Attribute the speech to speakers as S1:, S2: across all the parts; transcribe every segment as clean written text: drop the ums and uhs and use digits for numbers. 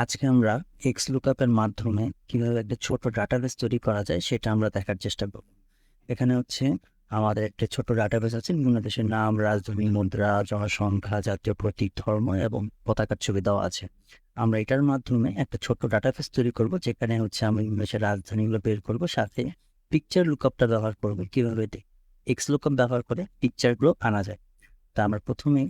S1: আজকে আমরা XLOOKUP এর মাধ্যমে কিভাবে একটা ছোট ডাটাবেস তৈরি করা যায় সেটা আমরা দেখার চেষ্টা করব। এখানে হচ্ছে আমাদের একটা ছোট ডাটাবেস আছে, বিভিন্ন দেশের নাম, রাজধানী, মুদ্রা, জনসংখ্যা, জাতীয় প্রতীক, ধর্ম এবং পতাকার ছবি দেওয়া আছে। আমরা এটার মাধ্যমে একটা ছোট্ট ডাটাবেস তৈরি করব, যেখানে হচ্ছে আমরা দেশের রাজধানীগুলো বের করব, সাথে পিকচার লুকআপটা ব্যবহার করব। কিভাবে XLOOKUP ব্যবহার করে পিকচারগুলো আনা যায়। তা আমরা প্রথমে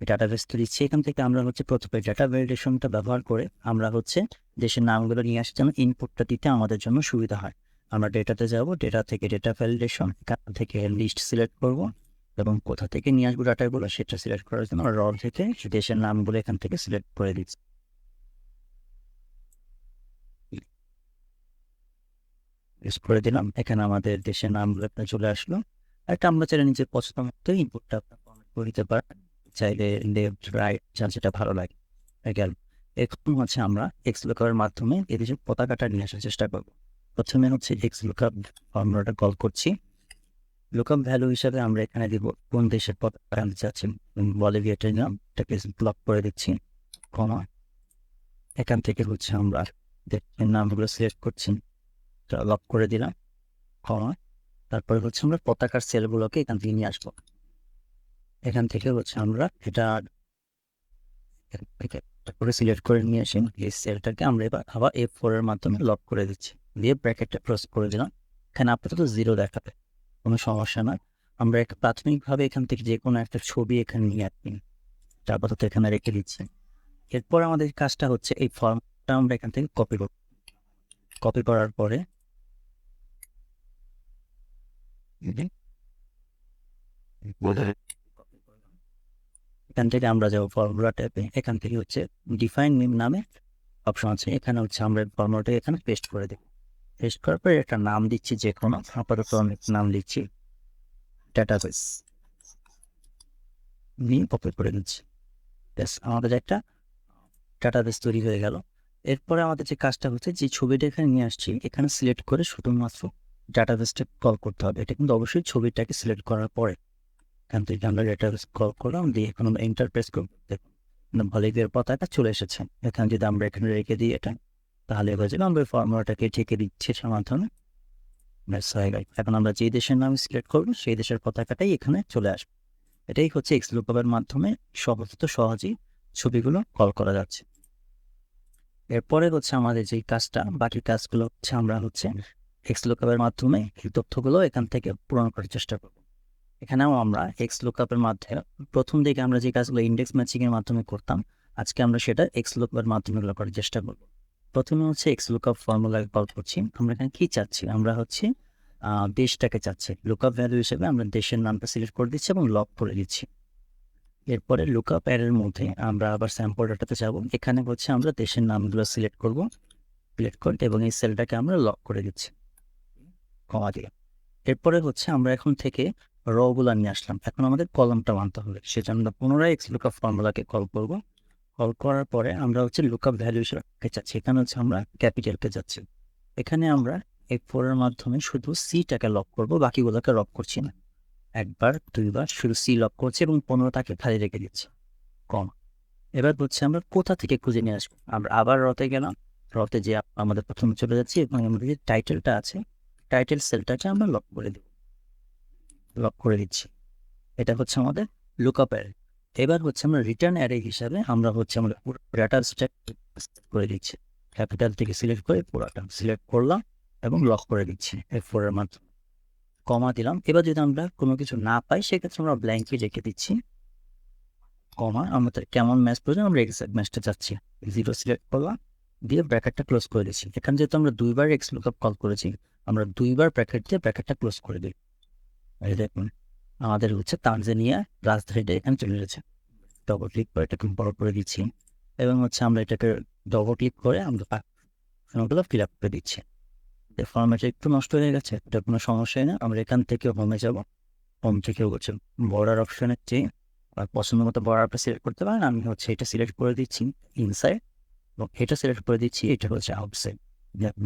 S1: ডাটাবেস তো দিচ্ছি। এখান থেকে আমরা হচ্ছে প্রথমে ডাটা ভ্যালিডেশনটা ব্যবহার করে আমরা হচ্ছে দেশের নামগুলো নিয়ে আসছি, যেন ইনপুটটা দিতে আমাদের জন্য সুবিধা হয়। আমরা ডেটাতে যাব, ডেটা থেকে ডেটা ভ্যালিডেশন, এখান থেকে লিস্ট সিলেক্ট করব এবং কোথা থেকে নিয়ে আসবো ডাটাগুলো সেটা সিলেক্ট করার জন্য র থেকে দেশের নামগুলো এখান থেকে সিলেক্ট করে দিচ্ছি। করে দিলাম, এখানে আমাদের দেশের নামগুলো চলে আসলো। একটা আমরা চাইলে নিজের পছন্দ মতো ইনপুটটা করে দিতে পারেন, চাইলে লেফট রাইট যা যেটা ভালো লাগে। গেল, এখন হচ্ছে আমরা XLOOKUP এর মাধ্যমে এই দেশের পতাকাটা নিয়ে আসার চেষ্টা করব। প্রথমে হচ্ছে XLOOKUP ফর্মুলাটা কল করছি। লুকআপ ভ্যালু হিসাবে আমরা এখানে দিব কোন দেশের পতাকা আনতে চাচ্ছি, বলিভিয়াটা নিলাম, এটাকে ব্লক করে দিচ্ছি, কমা। এখান থেকে হচ্ছে আমরা দেশের নামগুলো সিলেক্ট করছি, লক করে দিলাম, কমা। তারপরে হচ্ছে আমরা পতাকার সেলগুলোকে এখান থেকে নিয়ে আসবো। এখান থেকে হচ্ছে আমরা এটা করে সিলেক্ট করে নিয়ে আসি। এই সেলটাকে আমরা এবার আবার F4 এর মাধ্যমে লক করে দিচ্ছি, দিয়ে ব্র্যাকেটটা ক্লোজ করে দিলাম। এখানে আপাতত 0 দেখাবে, কোনো সমস্যা না। আমরা প্রাথমিকভাবে এখান থেকে যে কোনো একটা ছবি এখানে নিয়ে আসি, আপাতত এখানে রেখে দিচ্ছি। এরপর আমাদের কাজটা হচ্ছে এই ফর্মটা আমরা এখান থেকে কপি করব। কপি করার পরে এখান থেকে আমরা যাবো ফর্মুলা ট্যাবে। এখান থেকে হচ্ছে ডিফাইন নেম নামে অপশন আছে, এখানে হচ্ছে আমরা ফর্মুলাটা এখানে পেস্ট করে দেব। পেস্ট করার পরে একটা নাম দিচ্ছি, যে কোনো আপাতত অনেক নাম দিচ্ছি, ডাটাবেস নিয়ে কপি করে দিচ্ছি। ব্যাস, আমাদের একটা ডাটাবেস তৈরি হয়ে গেল। এরপরে আমাদের যে কাজটা হচ্ছে, যে ছবিটা এখানে নিয়ে আসছি এখানে সিলেক্ট করে শুধুমাত্র ডাটাবেসটা কল করতে হবে। এটা কিন্তু অবশ্যই ছবিটাকে সিলেক্ট করার পরে। এখান থেকে আমরা ডাটাবেস কল করলাম, দিয়ে এখন আমরা এন্টার প্রেস করব। দেখুন বলিভিয়ার পতাকা চলে এসেছে। এখানে যদি আমরা এখানে রেখে দিই এটা, তাহলে হয়ে যাবে। আমরা ফর্মুলাটাকে ঢেকে দিচ্ছি এটার মাধ্যমে, ব্যাস হয়ে গেল। এখন আমরা যে দেশের নাম সিলেক্ট করবো সেই দেশের পতাকাটাই এখানে চলে আসবে। এটাই হচ্ছে XLOOKUP এর মাধ্যমে সহজেই ছবিগুলো কল করা যাচ্ছে। এরপরে হচ্ছে আমাদের যে কাজটা, বাকি কাজগুলো হচ্ছে আমরা হচ্ছে XLOOKUP এর মাধ্যমে এই তথ্যগুলো এখান থেকে পূরণ করার চেষ্টা করব। এখানেও আমরা XLOOKUP এর মাধ্যমে প্রথম দিকে আমরা যে কাজগুলো ইন্ডেক্স ম্যাচিং এর মাধ্যমে করতাম, আজকে আমরা সেটা XLOOKUP এর মাধ্যমে করার চেষ্টা করব। প্রথমে হচ্ছে XLOOKUP ফর্মুলাকে কল করছি। আমরা এখানে কি চাচ্ছি, আমরা হচ্ছে দেশটাকে চাচ্ছি। লুকআপ ভ্যালু হিসেবে আমরা দেশের নামটা সিলেক্ট করে দিচ্ছি এবং লক করে দিচ্ছি। এরপরে লুকআপ এর মধ্যে আমরা আবার স্যাম্পল ডাটাতে যাব। এখানে হচ্ছে আমরা দেশের নামগুলো সিলেক্ট করব, সিলেক্ট করে এবং এই সেলটাকে আমরা লক করে দিচ্ছি, কমা দিয়ে। এরপরে হচ্ছে আমরা এখন থেকে র গুলা নিয়ে আসলাম, এখন আমাদের কলমটা মানতে হবে। সেজন্য আমরা পুনরায় XLOOKUP ফর্মুলাকে কল করব। কল করার পরে আমরা হচ্ছে লুকআপ ভ্যালু হিসেবে চাচ্ছি, এখানে হচ্ছে আমরা ক্যাপিটালকে যাচ্ছি। এখানে আমরা F4 এর মাধ্যমে শুধু সিটাকে লক করব, বাকিগুলোকে লক করছি না। একবার দুইবার শুধু সি লক করছি এবং 15টাকে খালি রেখে দিচ্ছি, কম। এবার হচ্ছে আমরা কোথা থেকে খুঁজে নিয়ে আসবো, আমরা আবার রতে গেলাম। রতে যে আমাদের প্রথমে চলে যাচ্ছি এবং আমাদের যে টাইটেলটা আছে, টাইটেল সেলটাকে আমরা লক করে দিচ্ছি। এটা হচ্ছে আমাদের লুকআপ অ্যারে। এবার হচ্ছে আমরা রিটার্ন অ্যারে হিসাবে আমরা হচ্ছে আমরা পুরো ডাটা স্ট্যাক করে দিচ্ছি। ক্যাপিটাল থেকে সিলেক্ট করে পুরোটা সিলেক্ট করলাম এবং লক করে দিচ্ছি F4 এর মাধ্যমে, কমা দিলাম। এবার যদি আমরা কোনো কিছু না পাই সেক্ষেত্রে আমরা ব্ল্যাঙ্কই রেখে দিচ্ছি, কমা। আমাদের কেমন ম্যাচ প্রয়োজন, আমরা এক্সাক্ট ম্যাচটা চাচ্ছি, 0 সিলেক্ট করলাম, দিয়ে ব্র্যাকেটটা ক্লোজ করে দিচ্ছি। এখানে যেহেতু আমরা দুইবার XLOOKUP কল করেছি, আমরা দুইবার ব্র্যাকেট দিয়ে ব্র্যাকেটটা ক্লোজ করে দিই। এই দেখুন আমাদের হচ্ছে তানজানিয়া রাজধানীটা এখানে চলে এসেছে। ডবল ক্লিক করে এটাকে বড় করে দিচ্ছি এবং হচ্ছে আমরা এটাকে ডবল ক্লিক করে আমরা ওগুলো ফিল আপ করে দিচ্ছি। ফর্মেটটা একটু নষ্ট হয়ে গেছে, এটা কোনো সমস্যাই না। আমরা এখান থেকে হোমে যাব, হোম থেকে হচ্ছে বর্ডার অপশনের চেয়ে পছন্দ মতো বর্ডারটা সিলেক্ট করতে পারেন। আমি হচ্ছে এটা সিলেক্ট করে দিচ্ছি ইনসাইড এবং এটা সিলেক্ট করে দিচ্ছি এটা হচ্ছে আউটসাইড।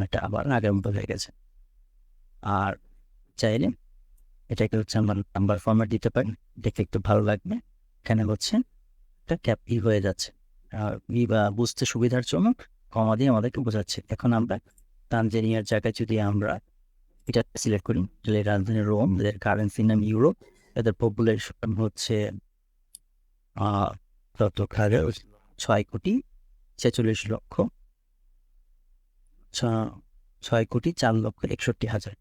S1: এটা আবার আগের মতো হয়ে গেছে। আর চাইলে এটাকে হচ্ছে আমরা নাম্বার ফর্মেট দিতে পারি, দেখতে একটু ভালো লাগবে। এখানে হচ্ছে একটা ক্যাপি হয়ে যাচ্ছে। বুঝতে সুবিধার জন্য কমা দিয়ে আমাদেরকে বোঝাচ্ছে। এখন আমরা তানজানিয়ার জায়গায় যদি আমরা এটা সিলেক্ট করি, তাহলে রাজধানী রোম, এদের কারেন্সি নাম ইউরো, এদের পপুলেশন হচ্ছে কত 6,46,00,000, 6,04,61,000।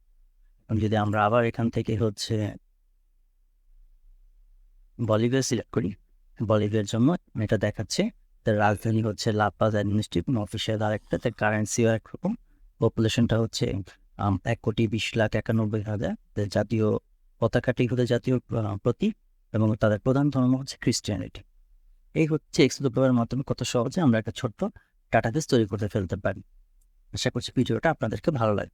S1: যদি আমরা আবার এখান থেকে হচ্ছে বলিভিয়া সিলেক্ট করি, বলিভিয়ার জন্য এটা দেখাচ্ছে তার রাজধানী হচ্ছে লাপাজ, অ্যাডমিনিস্ট্রেটিভ অফিসিয়াল আরেকটা, তার কারেন্সিও একরকম, পপুলেশনটা হচ্ছে 1,20,91,000, জাতীয় পতাকাটি হচ্ছে জাতীয় প্রতীক এবং তাদের প্রধান ধর্ম হচ্ছে খ্রিস্টিয়ানিটি। এই হচ্ছে XLOOKUP-এর মাধ্যমে কত সহজে আমরা একটা ছোট্ট ডাটাবেস তৈরি করতে ফেলতে পারি। আশা করছি ভিডিওটা আপনাদেরকে ভালো লাগে।